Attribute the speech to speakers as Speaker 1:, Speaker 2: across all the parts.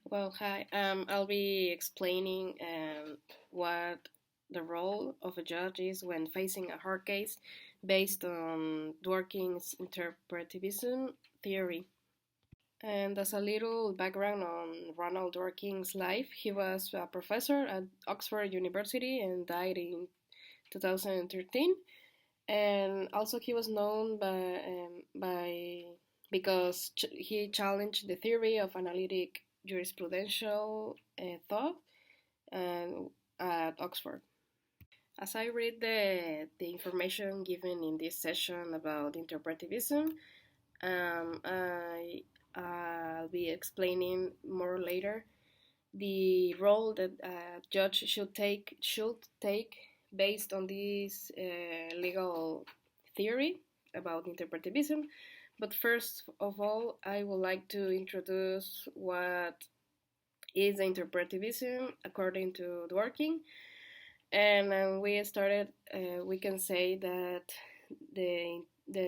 Speaker 1: Well, hi. I'll be explaining what the role of a judge is when facing a hard case based on Dworkin's interpretivism theory. And as a little background on Ronald Dworkin's life, he was a professor at Oxford University and died in 2013. And also, he was known by because he challenged the theory of analytic jurisprudential thought and at Oxford. As I read the information given in this session about interpretivism, I'll be explaining more later the role that a judge should take based on this legal theory about interpretivism. But first of all, I would like to introduce what is interpretivism according to Dworkin. And we can say that the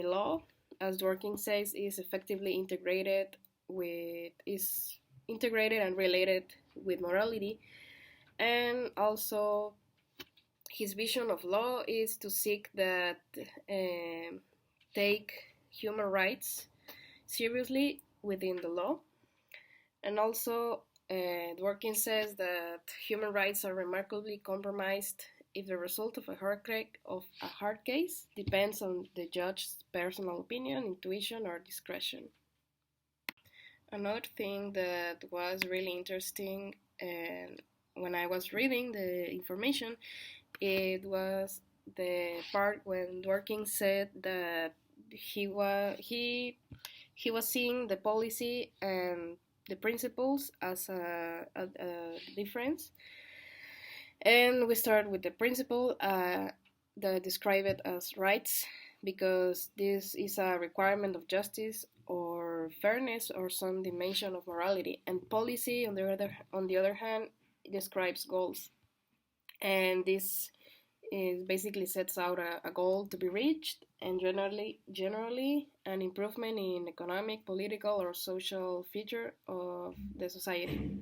Speaker 1: law, as Dworkin says, is integrated and related with morality, and also his vision of law is to seek that take human rights seriously within the law, and also Dworkin says that human rights are remarkably compromised if the result of a hard case depends on the judge's personal opinion, intuition, or discretion. Another thing that was really interesting, and when I was reading the information, it was the part when Dworkin said that he was seeing the policy and the principles as a difference. And we start with the principle that describe it as rights, because this is a requirement of justice or fairness or some dimension of morality. And policy, on the other hand, describes goals. And this is basically sets out a goal to be reached, and generally an improvement in economic, political, or social feature of the society.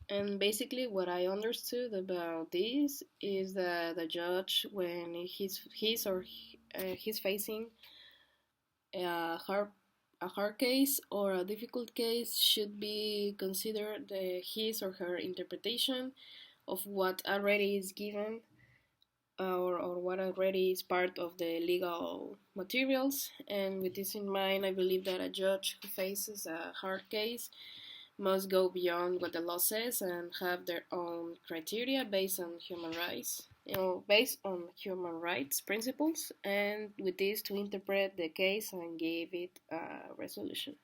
Speaker 1: And basically, what I understood about this is that the judge, when he's facing a hard case or a difficult case, should be considered his or her interpretation of what already is given, or what already is part of the legal materials. And with this in mind, I believe that a judge who faces a hard case must go beyond what the law says and have their own criteria based on human rights principles, and with this to interpret the case and give it a resolution.